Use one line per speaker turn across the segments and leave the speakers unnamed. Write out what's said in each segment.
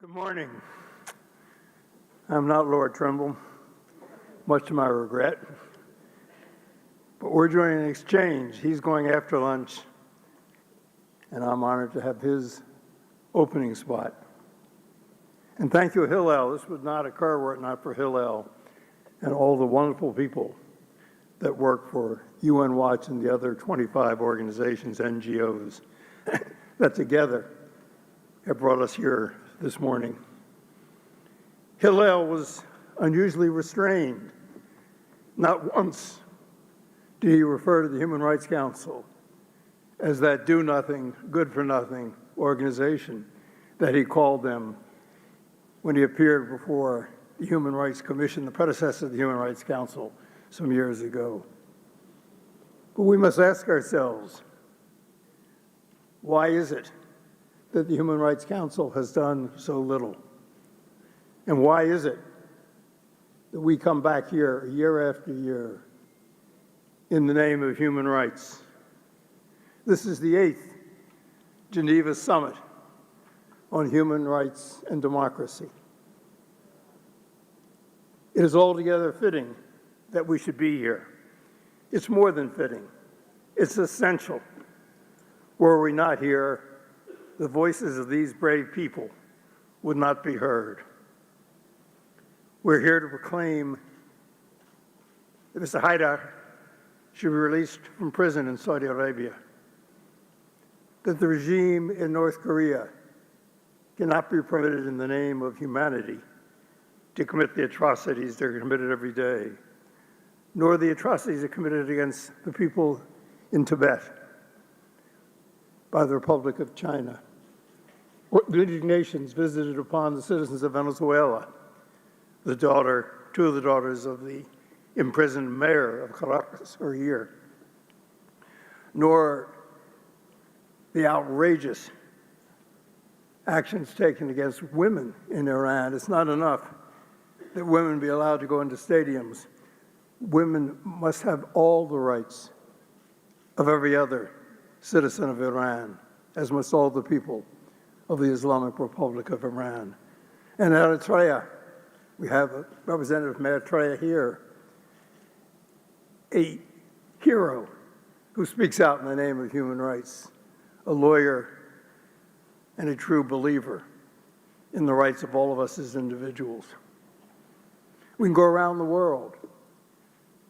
Good morning. I'm not Lord Trimble, much to my regret, but we're doing an exchange. He's going after lunch, and I'm honored to have his opening spot. And thank you, Hillel. This would not occur were it not for Hillel and all the wonderful people that work for UN Watch and the other 25 organizations, NGOs, that together have brought us here this morning. Hillel was unusually restrained. Not once did he refer to the Human Rights Council as that do-nothing, good-for-nothing organization that he called them when he appeared before the Human Rights Commission, the predecessor of the Human Rights Council, some years ago. But we must ask ourselves, why is it that the Human Rights Council has done so little? And why is it that we come back here year after year in the name of human rights? This is the 8th Geneva Summit on Human Rights and Democracy. It is altogether fitting that we should be here. It's more than fitting. It's essential. Were we not here, the voices of these brave people would not be heard. We're here to proclaim that Mr. Haidar should be released from prison in Saudi Arabia, that the regime in North Korea cannot be permitted in the name of humanity to commit the atrocities that are committed every day, nor the atrocities that are committed against the people in Tibet by the Republic of China. The United Nations visited upon the citizens of Venezuela, two of the daughters of the imprisoned mayor of Caracas for a year, nor the outrageous actions taken against women in Iran. It's not enough that women be allowed to go into stadiums. Women must have all the rights of every other citizen of Iran, as must all the people of the Islamic Republic of Iran. And Eritrea, we have a representative from Eritrea here, a hero who speaks out in the name of human rights, a lawyer and a true believer in the rights of all of us as individuals. We can go around the world.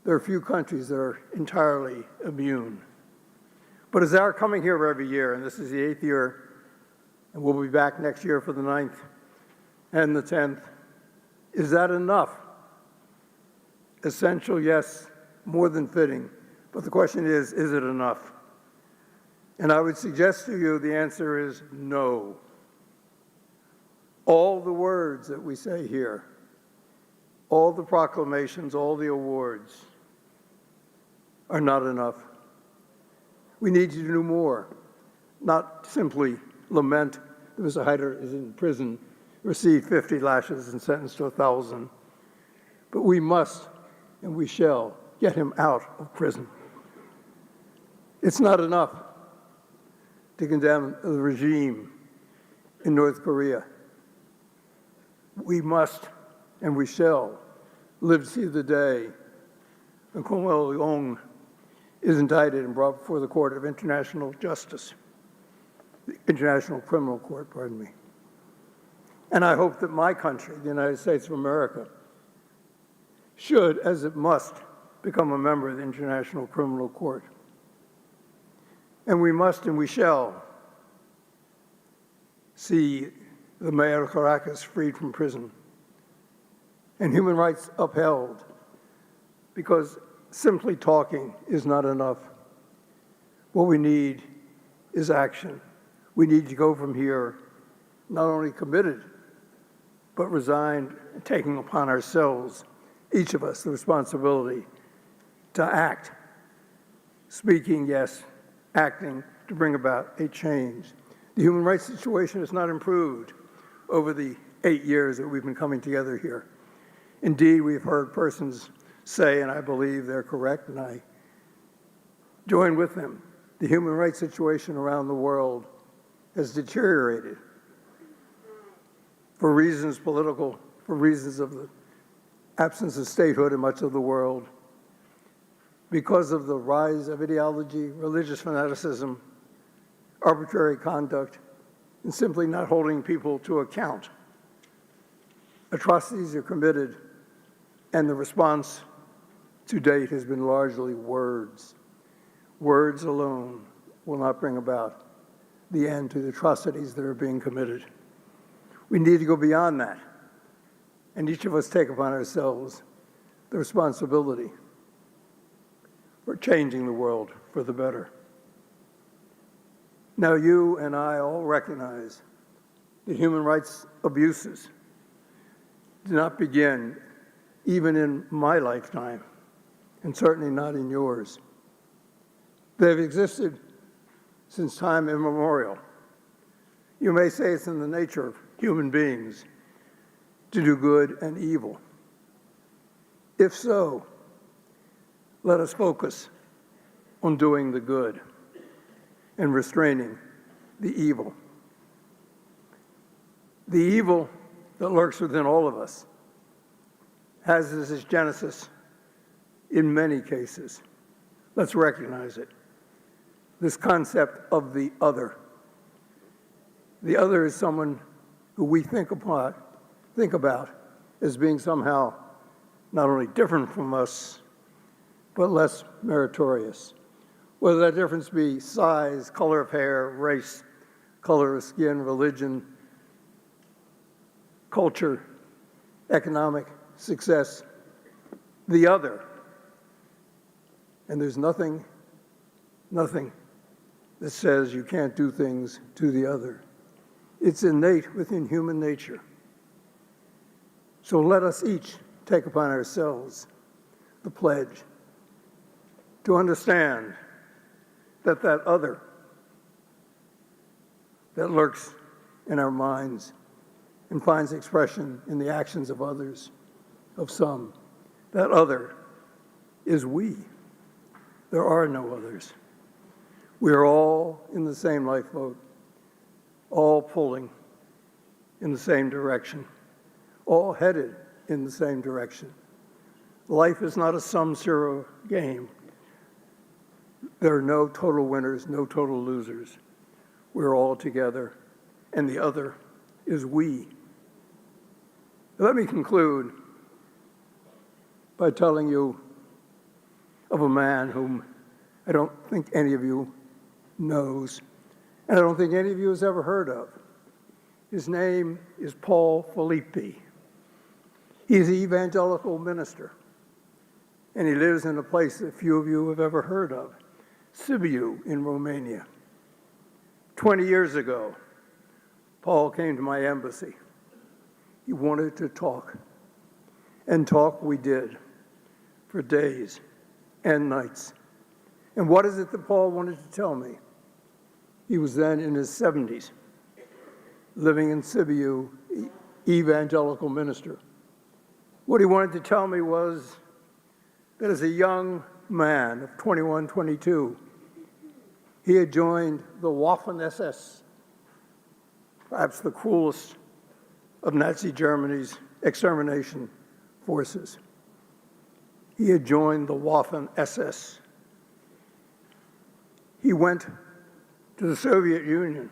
There are few countries that are entirely immune. But as our coming here every year, and this is the 8th year, and we'll be back next year for the 9th and the 10th, is that enough? Essential, yes, more than fitting. But the question is it enough? And I would suggest to you the answer is no. All the words that we say here, all the proclamations, all the awards are not enough. We need you to do more, not simply lament that Mr. Haidar is in prison, received 50 lashes and sentenced to 1,000. But we must and we shall get him out of prison. It's not enough to condemn the regime in North Korea. We must and we shall live to see the day when Kwon Leung is indicted and brought before the Court of International Justice, the International Criminal Court, pardon me. And I hope that my country, the United States of America, should, as it must, become a member of the International Criminal Court. And we must and we shall see the mayor of Caracas freed from prison and human rights upheld, because simply talking is not enough. What we need is action. We need to go from here not only committed, but resigned, taking upon ourselves, each of us, the responsibility to act. Speaking, yes, acting to bring about a change. The human rights situation has not improved over the 8 years that we've been coming together here. Indeed, we've heard persons say, and I believe they're correct, and I join with them, the human rights situation around the world has deteriorated. for reasons political, for reasons of the absence of statehood in much of the world, because of the rise of ideology, religious fanaticism, arbitrary conduct, and simply not holding people to account. Atrocities are committed, and the response to date has been largely words. Words alone will not bring about the end to the atrocities that are being committed. We need to go beyond that, and each of us take upon ourselves the responsibility for changing the world for the better. Now, you and I all recognize that human rights abuses do not begin even in my lifetime, and certainly not in yours. They've existed since time immemorial. You may say it's in the nature of human beings to do good and evil. If so, let us focus on doing the good and restraining the evil. The evil that lurks within all of us has its genesis in many cases. Let's recognize it. This concept of the other. The other is someone who we think about as being somehow not only different from us, but less meritorious. Whether that difference be size, color of hair, race, color of skin, religion, culture, economic success, the other. And there's nothing that says you can't do things to the other. It's innate within human nature. So let us each take upon ourselves the pledge to understand that that other that lurks in our minds and finds expression in the actions of others, of some, that other is we. There are no others. We are all in the same lifeboat, all pulling in the same direction, all headed in the same direction. Life is not a sum-zero game. There are no total winners, no total losers. We're all together, and the other is we. Let me conclude by telling you of a man whom I don't think any of you knows, and I don't think any of you has ever heard of. His name is Paul Filippi. He's an evangelical minister, and he lives in a place that few of you have ever heard of, Sibiu in Romania. 20 years ago, Paul came to my embassy. He wanted to talk, and talk we did for days and nights. And what is it that Paul wanted to tell me? He was then in his 70s, living in Sibiu, evangelical minister. What he wanted to tell me was that as a young man of 21, 22, he had joined the Waffen-SS, perhaps the cruelest of Nazi Germany's extermination forces. He had joined the Waffen-SS. He went to the Soviet Union.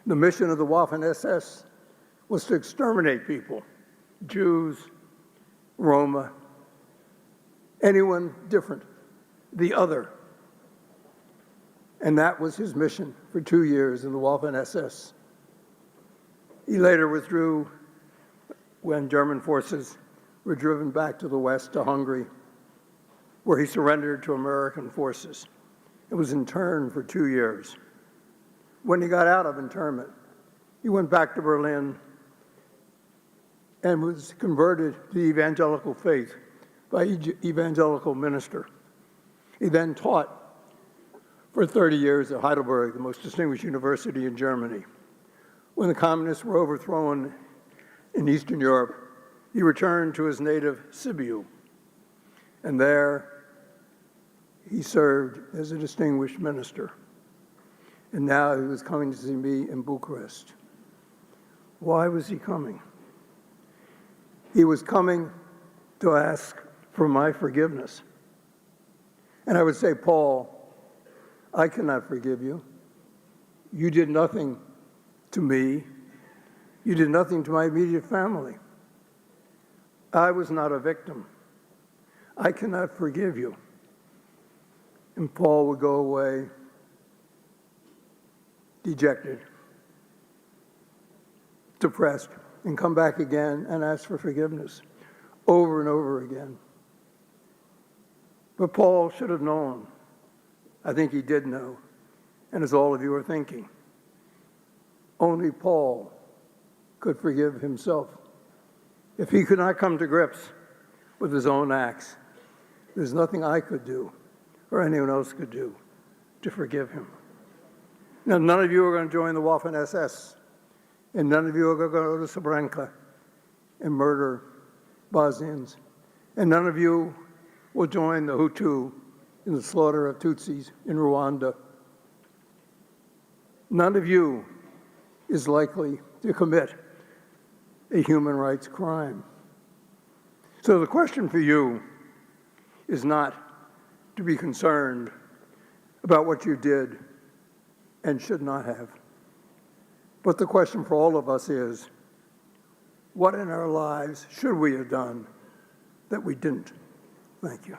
The mission of the Waffen-SS was to exterminate people, Jews, Roma, anyone different, the other. And that was his mission for 2 years in the Waffen-SS. He later withdrew when German forces were driven back to the west, to Hungary, where he surrendered to American forces. It was interned for 2 years. When he got out of internment, he went back to Berlin and was converted to the evangelical faith by an evangelical minister. He then taught for 30 years at Heidelberg, the most distinguished university in Germany. When the communists were overthrown in Eastern Europe, he returned to his native Sibiu, and there he served as a distinguished minister. And now he was coming to see me in Bucharest. Why was he coming? He was coming to ask for my forgiveness. And I would say, Paul, I cannot forgive you. You did nothing to me. You did nothing to my immediate family. I was not a victim. I cannot forgive you. And Paul would go away dejected, depressed, and come back again and ask for forgiveness over and over again. But Paul should have known. I think he did know, and as all of you are thinking, only Paul could forgive himself. If he could not come to grips with his own acts, there's nothing I could do or anyone else could do to forgive him. Now, none of you are going to join the Waffen-SS, and none of you are going to go to Srebrenica and murder Bosnians, and none of you will join the Hutu in the slaughter of Tutsis in Rwanda. None of you is likely to commit a human rights crime. So the question for you is not to be concerned about what you did and should not have. But the question for all of us is, what in our lives should we have done that we didn't? Thank you.